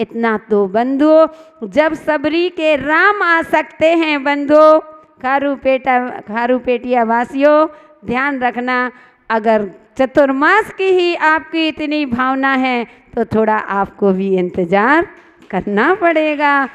इतना तो बंधुओं जब सबरी के राम आ सकते हैं बंधुओं। खारूपेटिया वासियों ध्यान रखना, अगर चतुर्मास की ही आपकी इतनी भावना है तो थोड़ा आपको भी इंतजार करना पड़ेगा।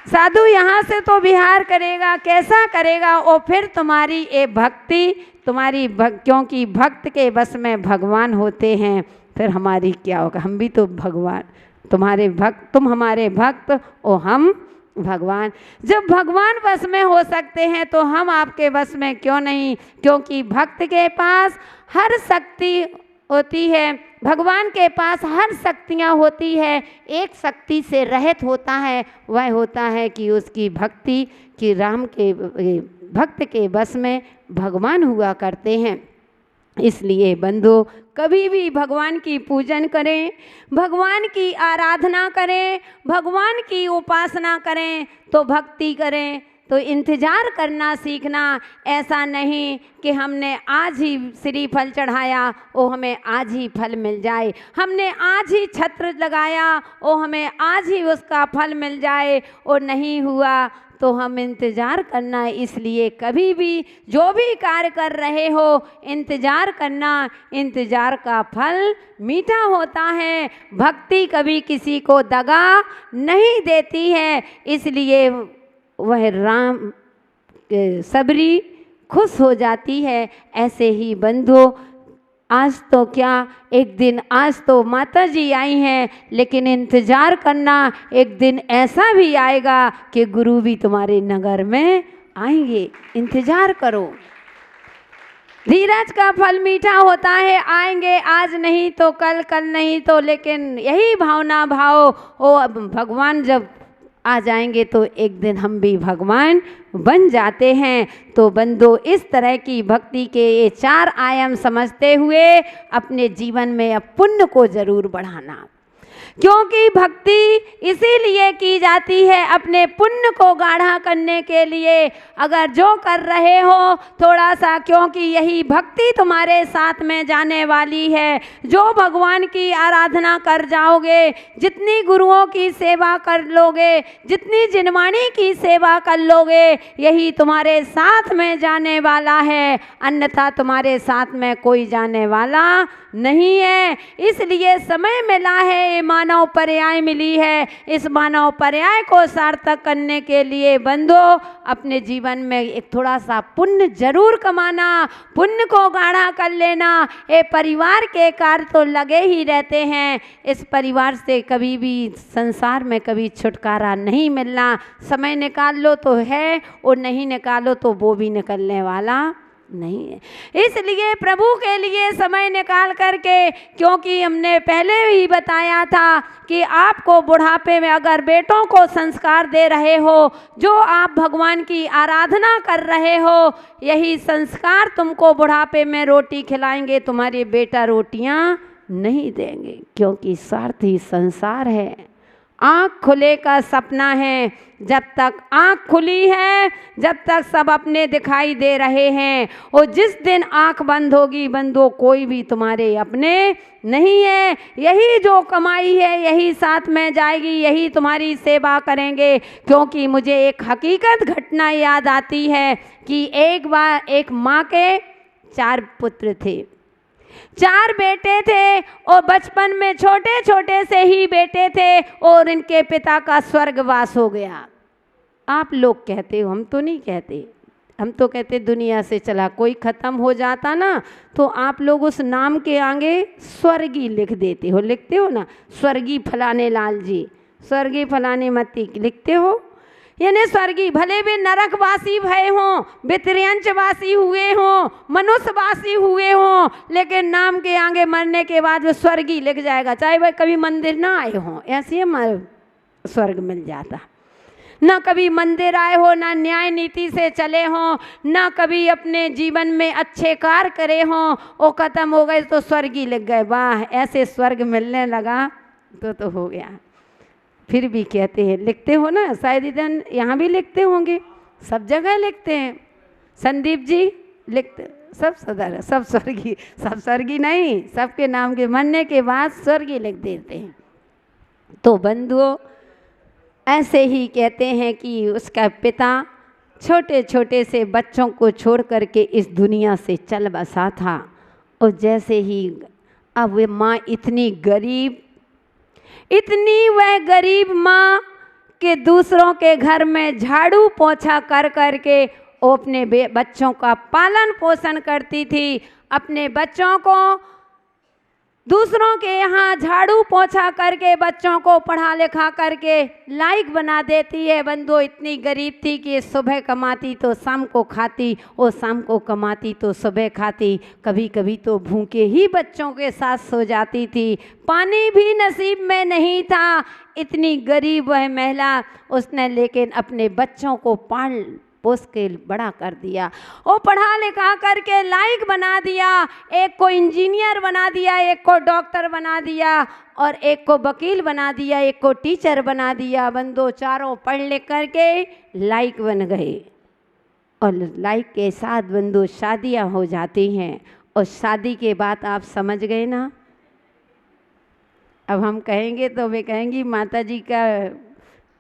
साधु यहाँ से तो विहार करेगा, कैसा करेगा? और फिर तुम्हारी ये भक्ति, क्योंकि भक्त के बस में भगवान होते हैं, फिर हमारी क्या होगा? हम भी तो भगवान, तुम्हारे भक्त, तुम हमारे भक्त और हम भगवान। जब भगवान बस में हो सकते हैं तो हम आपके बस में क्यों नहीं? क्योंकि भक्त के पास हर शक्ति होती है, भगवान के पास हर शक्तियाँ होती है। एक शक्ति से रहित होता है, वह होता है कि उसकी भक्ति कि राम के भक्त के बस में भगवान हुआ करते हैं। इसलिए बंधु कभी भी भगवान की पूजन करें, भगवान की आराधना करें, भगवान की उपासना करें तो भक्ति करें तो इंतज़ार करना सीखना। ऐसा नहीं कि हमने आज ही श्रीफल चढ़ाया वो हमें आज ही फल मिल जाए, हमने आज ही छत्र लगाया वो हमें आज ही उसका फल मिल जाए, और नहीं हुआ तो हम इंतज़ार करना। इसलिए कभी भी जो भी कार्य कर रहे हो इंतज़ार करना, इंतज़ार का फल मीठा होता है। भक्ति कभी किसी को दगा नहीं देती है, इसलिए वह राम सबरी खुश हो जाती है। ऐसे ही बंधुओं आज तो क्या, एक दिन आज तो माता जी आई हैं, लेकिन इंतज़ार करना एक दिन ऐसा भी आएगा कि गुरु भी तुम्हारे नगर में आएंगे। इंतज़ार करो, धीरज का फल मीठा होता है। आएंगे आज नहीं तो कल, कल नहीं तो, लेकिन यही भावना भाव ओ अब भगवान जब आ जाएंगे तो एक दिन हम भी भगवान बन जाते हैं। तो बंधु इस तरह की भक्ति के ये 4 आयाम समझते हुए अपने जीवन में अब पुण्य को जरूर बढ़ाना, क्योंकि भक्ति इसीलिए की जाती है अपने पुण्य को गाढ़ा करने के लिए। अगर जो कर रहे हो थोड़ा सा, क्योंकि यही भक्ति तुम्हारे साथ में जाने वाली है। जो भगवान की आराधना कर जाओगे, जितनी गुरुओं की सेवा कर लोगे, जितनी जिनवाणी की सेवा कर लोगे, यही तुम्हारे साथ में जाने वाला है, अन्यथा तुम्हारे साथ में कोई जाने वाला नहीं है। इसलिए समय मिला है, ये मानव पर्याय मिली है, इस मानव पर्याय को सार्थक करने के लिए बंधु अपने जीवन में एक थोड़ा सा पुण्य जरूर कमाना, पुण्य को गाढ़ा कर लेना। ये परिवार के कार्य तो लगे ही रहते हैं, इस परिवार से कभी भी संसार में कभी छुटकारा नहीं मिलना। समय निकाल लो तो है, और नहीं निकालो तो वो भी निकलने वाला नहीं है। इसलिए प्रभु के लिए समय निकाल करके, क्योंकि हमने पहले ही बताया था कि आपको बुढ़ापे में अगर बेटों को संस्कार दे रहे हो, जो आप भगवान की आराधना कर रहे हो, यही संस्कार तुमको बुढ़ापे में रोटी खिलाएंगे, तुम्हारे बेटा रोटियां नहीं देंगे, क्योंकि स्वार्थ ही संसार है। आँख खुले का सपना है, जब तक आँख खुली है, जब तक सब अपने दिखाई दे रहे हैं, और जिस दिन आँख बंद होगी बंदो कोई भी तुम्हारे अपने नहीं है। यही जो कमाई है यही साथ में जाएगी, यही तुम्हारी सेवा करेंगे। क्योंकि मुझे एक हकीकत घटना याद आती है कि एक बार एक माँ के 4 पुत्र थे, 4 बेटे थे, और बचपन में छोटे छोटे से ही बेटे थे, और इनके पिता का स्वर्गवास हो गया। आप लोग कहते हो, हम तो नहीं कहते, हम तो कहते दुनिया से चला, कोई ख़त्म हो जाता ना तो आप लोग उस नाम के आगे स्वर्गीय लिख देते हो, लिखते हो ना, स्वर्गीय फलाने लाल जी, स्वर्गीय फलाने मती लिखते हो। यानी स्वर्गीय भले भी नरकवासी भय हों, वित्रयंचवासी हुए हों, मनुष्यवासी हुए हों, लेकिन नाम के आगे मरने के बाद वो स्वर्गीय लिख जाएगा, चाहे वह कभी मंदिर ना आए हों, ऐसे ही स्वर्ग मिल जाता। ना कभी मंदिर आए हो, ना न्याय नीति से चले हों, ना कभी अपने जीवन में अच्छे कार्य करे हों, वो ख़त्म हो गए तो स्वर्गीय लिख गए। वाह, ऐसे स्वर्ग मिलने लगा तो हो गया। फिर भी कहते हैं, लिखते हो ना, शायद इधर यहाँ भी लिखते होंगे, सब जगह लिखते हैं। संदीप जी लिखते, सब सदर, सब स्वर्गीय नहीं, सबके नाम के मरने के बाद स्वर्गीय लिख देते हैं। तो बंधुओं, ऐसे ही कहते हैं कि उसका पिता छोटे छोटे से बच्चों को छोड़ करके इस दुनिया से चल बसा था। और जैसे ही अब वे माँ इतनी वह गरीब माँ कि दूसरों के घर में झाड़ू पोछा कर करके वो अपने बच्चों का पालन पोषण करती थी। अपने बच्चों को दूसरों के यहाँ झाड़ू पोछा करके बच्चों को पढ़ा लिखा करके लायक बना देती है। बंधु, इतनी गरीब थी कि सुबह कमाती तो शाम को खाती और शाम को कमाती तो सुबह खाती। कभी कभी तो भूखे ही बच्चों के साथ सो जाती थी। पानी भी नसीब में नहीं था। इतनी गरीब वह महिला, उसने लेकिन अपने बच्चों को पाल पोस के बड़ा कर दिया और पढ़ा लिखा करके लायक बना दिया। एक को इंजीनियर बना दिया, एक को डॉक्टर बना दिया और एक को वकील बना दिया, एक को टीचर बना दिया। बंदो, चारों पढ़ लिख करके लायक बन गए और लायक के साथ बंदो शादियां हो जाती हैं। और शादी के बाद आप समझ गए ना। अब हम कहेंगे तो वे कहेंगी माता जी का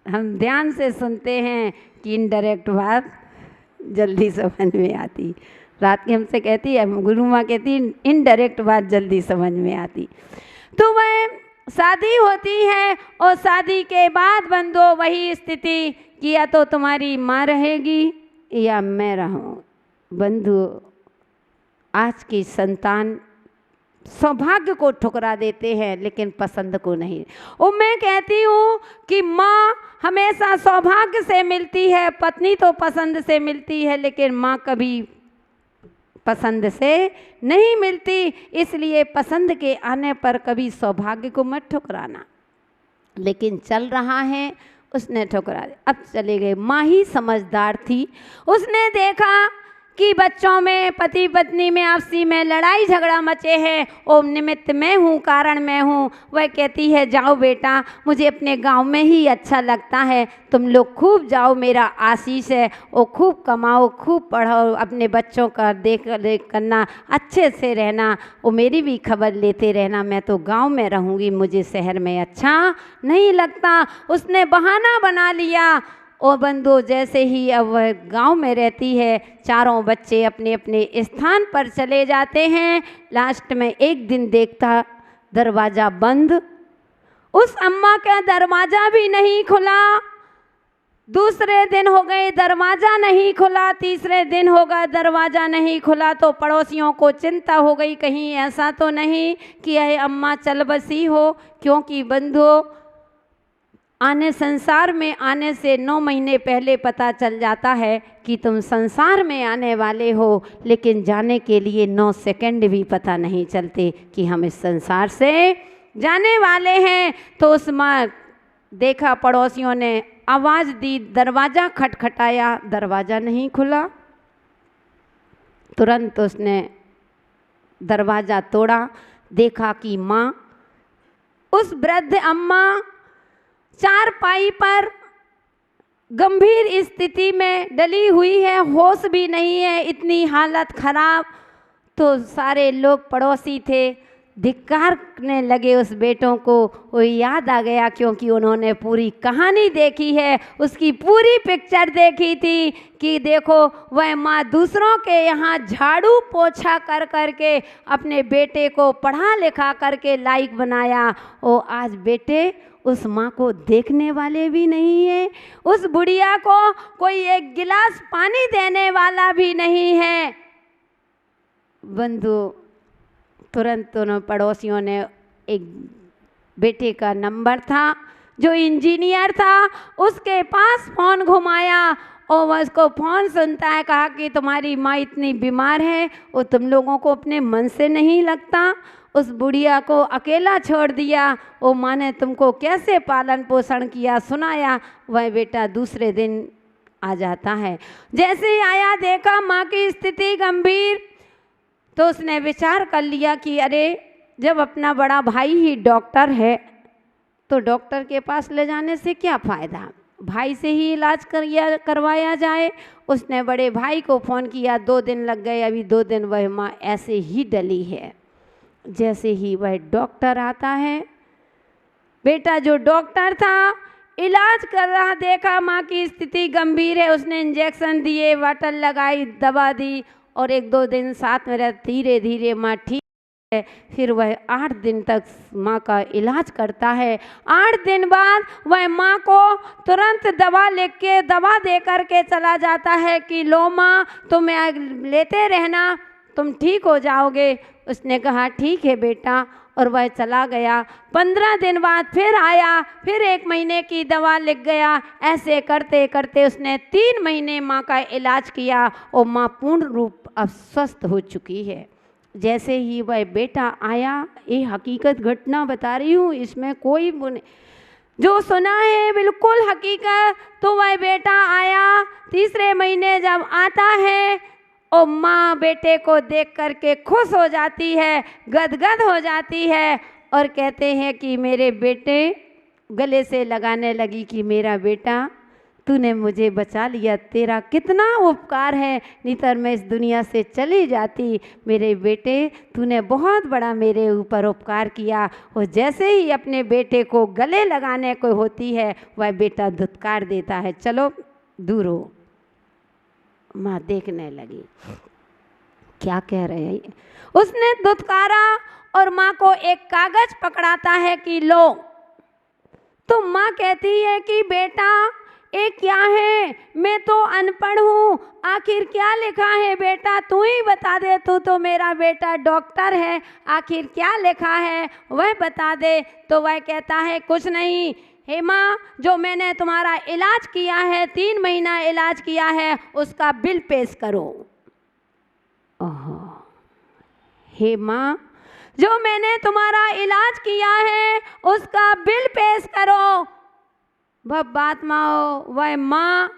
हम ध्यान से सुनते हैं कि इनडायरेक्ट बात जल्दी समझ में आती। रात की हमसे कहती है, गुरु माँ कहती इनडायरेक्ट बात जल्दी समझ में आती। तो वह शादी होती है और शादी के बाद बंदो वही स्थिति कि या तो तुम्हारी माँ रहेगी या मैं रहूँ। बंधु, आज की संतान सौभाग्य को ठुकरा देते हैं लेकिन पसंद को नहीं। और मैं कहती हूँ कि माँ हमेशा सौभाग्य से मिलती है, पत्नी तो पसंद से मिलती है, लेकिन माँ कभी पसंद से नहीं मिलती। इसलिए पसंद के आने पर कभी सौभाग्य को मत ठुकराना। लेकिन चल रहा है, उसने ठुकरा दिया। अब चले गए। माँ ही समझदार थी, उसने देखा कि बच्चों में, पति पत्नी में, आपसी में लड़ाई झगड़ा मचे हैं और निमित्त मैं हूँ, कारण मैं हूँ। वह कहती है जाओ बेटा, मुझे अपने गांव में ही अच्छा लगता है, तुम लोग खूब जाओ, मेरा आशीष है। और खूब कमाओ, खूब पढ़ो, अपने बच्चों का देख रेख करना, अच्छे से रहना और मेरी भी खबर लेते रहना। मैं तो गांव में रहूँगी, मुझे शहर में अच्छा नहीं लगता। उसने बहाना बना लिया। और बंधु, जैसे ही अब वह गांव में रहती है, चारों बच्चे अपने अपने स्थान पर चले जाते हैं। लास्ट में एक दिन देखता दरवाज़ा बंद, उस अम्मा का दरवाज़ा भी नहीं खुला। दूसरे दिन हो गए, दरवाज़ा नहीं खुला। तीसरे दिन होगा, दरवाज़ा नहीं खुला। तो पड़ोसियों को चिंता हो गई, कहीं ऐसा तो नहीं कि यह अम्मा चल बसी हो। क्योंकि बंधु, संसार में आने से 9 महीने पहले पता चल जाता है कि तुम संसार में आने वाले हो, लेकिन जाने के लिए 9 सेकंड भी पता नहीं चलते कि हम इस संसार से जाने वाले हैं। तो उस माँ देखा, पड़ोसियों ने आवाज़ दी, दरवाज़ा खटखटाया, दरवाज़ा नहीं खुला। तुरंत उसने दरवाज़ा तोड़ा, देखा कि माँ, उस वृद्ध अम्मा चारपाई पर गंभीर स्थिति में डली हुई है, होश भी नहीं है, इतनी हालत खराब। तो सारे लोग पड़ोसी थे, धिक्कारने लगे उस बेटों को। वो याद आ गया, क्योंकि उन्होंने पूरी कहानी देखी है, उसकी पूरी पिक्चर देखी थी कि देखो वह माँ दूसरों के यहाँ झाड़ू पोछा कर करके अपने बेटे को पढ़ा लिखा करके लायक बनाया। और आज बेटे उस माँ को देखने वाले भी नहीं है, उस बुढ़िया को कोई एक गिलास पानी देने वाला भी नहीं है। बंधु, तुरंत उन पड़ोसियों ने, एक बेटे का नंबर था जो इंजीनियर था, उसके पास फ़ोन घुमाया और वह उसको फ़ोन सुनता है। कहा कि तुम्हारी माँ इतनी बीमार है और तुम लोगों को अपने मन से नहीं लगता, उस बुढ़िया को अकेला छोड़ दिया, वो माँ ने तुमको कैसे पालन पोषण किया, सुनाया। वह बेटा दूसरे दिन आ जाता है। जैसे ही आया, देखा माँ की स्थिति गंभीर, तो उसने विचार कर लिया कि अरे, जब अपना बड़ा भाई ही डॉक्टर है तो डॉक्टर के पास ले जाने से क्या फ़ायदा, भाई से ही इलाज करवाया जाए। उसने बड़े भाई को फ़ोन किया, 2 दिन लग गए, अभी 2 दिन वह माँ ऐसे ही डली है। जैसे ही वह डॉक्टर आता है, बेटा जो डॉक्टर था इलाज कर रहा, देखा माँ की स्थिति गंभीर है, उसने इंजेक्शन दिए, वाटर लगाई, दवा दी और 1-2 दिन साथ में रह, धीरे धीरे माँ ठीक है। फिर वह 8 दिन तक माँ का इलाज करता है। 8 दिन बाद वह माँ को तुरंत दवा दवा दे कर के चला जाता है कि लो माँ तुम लेते रहना, तुम ठीक हो जाओगे। उसने कहा ठीक है बेटा, और वह चला गया। 15 दिन बाद फिर आया, फिर 1 महीने की दवा लिख गया। ऐसे करते करते उसने 3 महीने माँ का इलाज किया और माँ पूर्ण रूप अब स्वस्थ हो चुकी है। जैसे ही वह बेटा आया, ये हकीकत घटना बता रही हूँ, इसमें कोई जो सुना है बिल्कुल हकीकत। तो वह बेटा आया, 3 महीने जब आता है और माँ बेटे को देख कर के खुश हो जाती है, गदगद हो जाती है और कहते हैं कि मेरे बेटे, गले से लगाने लगी कि मेरा बेटा तूने मुझे बचा लिया, तेरा कितना उपकार है, नहीं तो मैं इस दुनिया से चली जाती। मेरे बेटे तूने बहुत बड़ा मेरे ऊपर उपकार किया। और जैसे ही अपने बेटे को गले लगाने को होती है, वह बेटा धुतकार देता है, चलो दूर हो। माँ देखने लगी क्या कह रहे हैं। उसने धुतकारा और माँ को एक कागज पकड़ाता है कि लो। तो माँ कहती है कि बेटा ये क्या है, मैं तो अनपढ़ हूँ, आखिर क्या लिखा है बेटा, तू ही बता दे, तू तो मेरा बेटा डॉक्टर है, आखिर क्या लिखा है वह बता दे। तो वह कहता है कुछ नहीं, हे माँ जो मैंने तुम्हारा इलाज किया है, 3 महीना इलाज किया है, उसका बिल पेश करो। ओहो, हे माँ जो मैंने तुम्हारा इलाज किया है उसका बिल पेश करो। बात माओ, वह माँ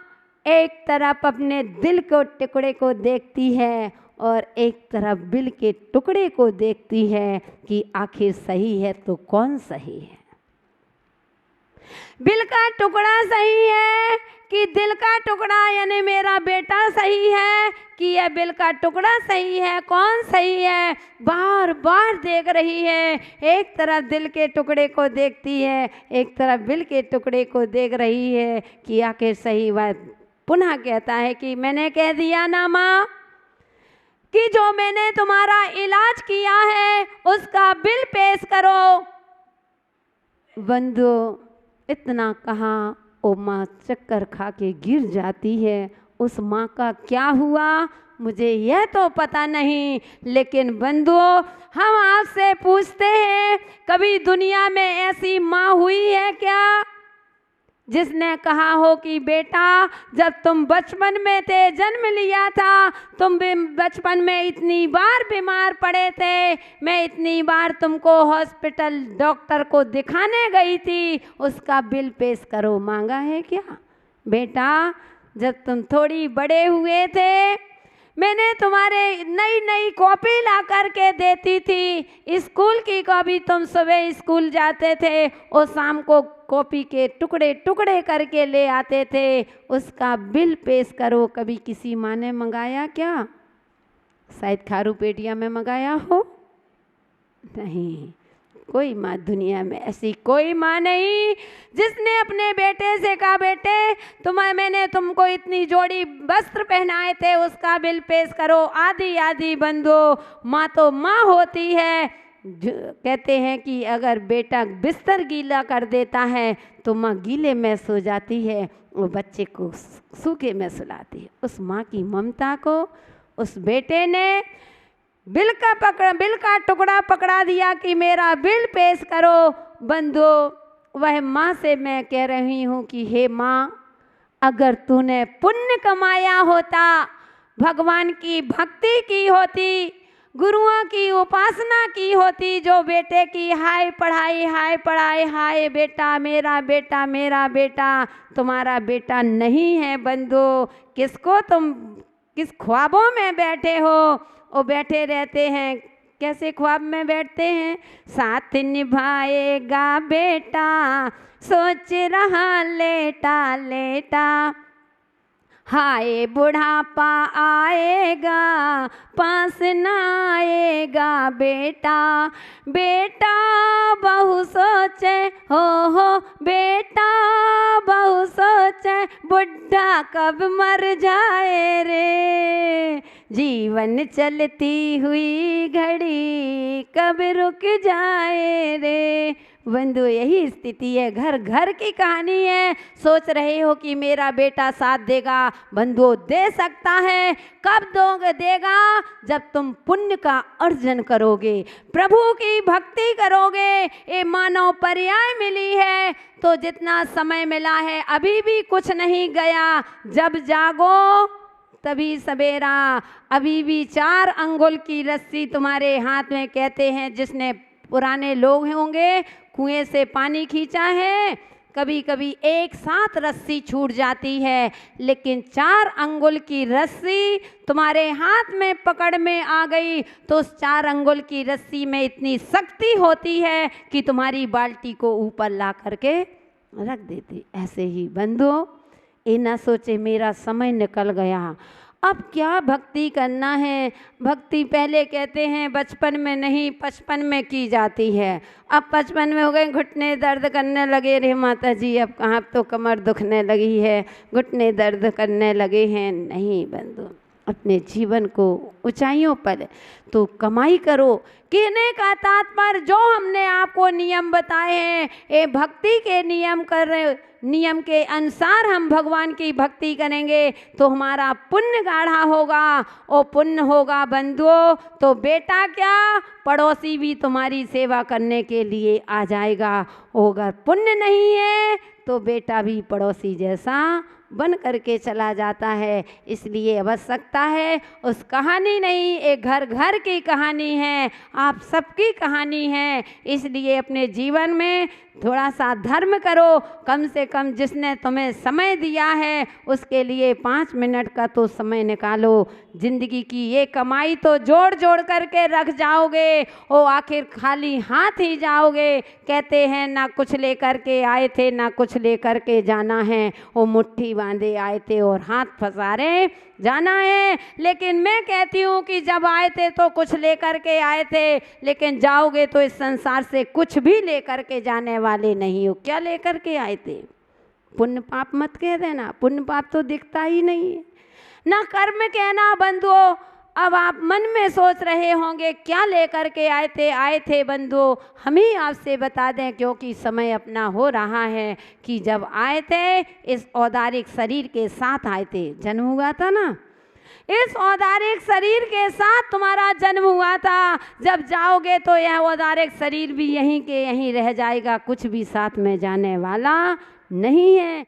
एक तरफ अपने दिल को टुकड़े को देखती है और एक तरफ बिल के टुकड़े को देखती है कि आखिर सही है तो कौन सही है। बिल का टुकड़ा सही है कि दिल का टुकड़ा यानी मेरा बेटा सही है कि यह बिल का टुकड़ा सही है, कौन सही है, बार बार देख रही है। एक तरफ दिल के टुकड़े को देखती है, एक तरफ बिल के टुकड़े को देख रही है कि आखिर सही। वह पुनः कहता है कि मैंने कह दिया ना माँ कि जो मैंने तुम्हारा इलाज किया है उसका बिल पेश करो। बंधु इतना कहा ओ माँ चक्कर खा के गिर जाती है। उस माँ का क्या हुआ मुझे यह तो पता नहीं, लेकिन बंधुओं हम आपसे पूछते हैं कभी दुनिया में ऐसी माँ हुई है क्या जिसने कहा हो कि बेटा जब तुम बचपन में थे, जन्म लिया था, तुम बचपन में इतनी बार बीमार पड़े थे, मैं इतनी बार तुमको हॉस्पिटल डॉक्टर को दिखाने गई थी, उसका बिल पेश करो। मांगा है क्या? बेटा जब तुम थोड़ी बड़े हुए थे मैंने तुम्हारे नई नई कॉपी ला कर के देती थी, स्कूल की कॉपी, तुम सुबह स्कूल जाते थे और शाम को कॉपी के टुकड़े टुकड़े करके ले आते थे, उसका बिल पेश करो। कभी किसी माँ ने मंगाया क्या? शायद खारू पेटिया में मंगाया हो, नहीं। कोई माँ दुनिया में ऐसी कोई माँ नहीं जिसने अपने बेटे से कहा बेटे मैंने तुमको इतनी जोड़ी वस्त्र पहनाए थे उसका बिल पेश करो। आदि आदि बंधु माँ तो माँ होती है। कहते हैं कि अगर बेटा बिस्तर गीला कर देता है तो माँ गीले में सो जाती है, वो बच्चे को सूखे में सुलाती है। उस माँ की ममता को उस बेटे ने बिल का टुकड़ा पकड़ा दिया कि मेरा बिल पेश करो। बंधु वह माँ से मैं कह रही हूँ कि हे माँ अगर तूने पुण्य कमाया होता, भगवान की भक्ति की होती, गुरुओं की उपासना की होती, जो बेटे की हाय पढ़ाई हाय बेटा मेरा बेटा मेरा बेटा, तुम्हारा बेटा नहीं है। बंधु किसको तुम किस ख्वाबों में बैठे हो? वो बैठे रहते हैं, कैसे ख्वाब में बैठते हैं? साथ निभाएगा बेटा सोच रहा लेटा लेटा, हाय बुढ़ापा आएगा पास न आएगा बेटा, बेटा बहु सोचे हो बेटा बहु सोचे बुढ़ा कब मर जाए रे, जीवन चलती हुई घड़ी कब रुक जाए रे। बंधु यही स्थिति है, घर घर की कहानी है। सोच रहे हो कि मेरा बेटा साथ देगा, बंधु दे सकता है। कब दोगे? देगा जब तुम पुण्य का अर्जन करोगे, प्रभु की भक्ति करोगे। ये मानव पर्याय मिली है तो जितना समय मिला है अभी भी कुछ नहीं गया। जब जागो तभी सवेरा, अभी भी 4 अंगुल की रस्सी तुम्हारे हाथ में। कहते हैं जिसने पुराने लोग होंगे कुएं से पानी खींचा है, कभी कभी एक साथ रस्सी छूट जाती है, लेकिन 4 अंगुल की रस्सी तुम्हारे हाथ में पकड़ में आ गई तो उस 4 अंगुल की रस्सी में इतनी शक्ति होती है कि तुम्हारी बाल्टी को ऊपर ला करके रख देती। ऐसे ही बंधुओं, ये ना सोचे मेरा समय निकल गया, अब क्या भक्ति करना है। भक्ति पहले कहते हैं बचपन में नहीं 55 में की जाती है। अब 55 में हो गए, घुटने दर्द करने लगे रे माता जी, अब कहाँ, अब तो कमर दुखने लगी है, घुटने दर्द करने लगे हैं। नहीं बंधु, अपने जीवन को ऊंचाइयों पर तो कमाई करो। कहने का तात्पर्य जो हमने आपको नियम बताए हैं, ये भक्ति के नियम के अनुसार हम भगवान की भक्ति करेंगे तो हमारा पुण्य गाढ़ा होगा। और पुण्य होगा बंधुओं तो बेटा क्या, पड़ोसी भी तुम्हारी सेवा करने के लिए आ जाएगा। अगर पुण्य नहीं है तो बेटा भी पड़ोसी जैसा बन करके चला जाता है। इसलिए आवश्यकता है उस कहानी नहीं, एक घर घर की कहानी है, आप सबकी कहानी है। इसलिए अपने जीवन में थोड़ा सा धर्म करो, कम से कम जिसने तुम्हें समय दिया है उसके लिए 5 मिनट का तो समय निकालो। जिंदगी की ये कमाई तो जोड़ जोड़ करके रख जाओगे, वो आखिर खाली हाथ ही जाओगे। कहते हैं ना कुछ लेकर के आए थे ना कुछ लेकर के जाना है, वो मुट्ठी बांधे आए थे और हाथ फंसारे जाना है। लेकिन मैं कहती हूँ कि जब आए थे तो कुछ लेकर के आए थे, लेकिन जाओगे तो इस संसार से कुछ भी लेकर के जाने वाले नहीं हो। क्या लेकर के आए थे? पुण्य पाप मत कह देना, पुण्य पाप तो दिखता ही नहीं है ना। कर्म कहना बंधुओं। अब आप मन में सोच रहे होंगे क्या लेकर के आए थे बंधुओं, हम ही आपसे बता दें क्योंकि समय अपना हो रहा है कि जब आए थे इस औदारिक शरीर के साथ आए थे। जन्म हुआ था ना, इस औदारिक शरीर के साथ तुम्हारा जन्म हुआ था। जब जाओगे तो यह औदारिक शरीर भी यहीं के यहीं रह जाएगा, कुछ भी साथ में जाने वाला नहीं है।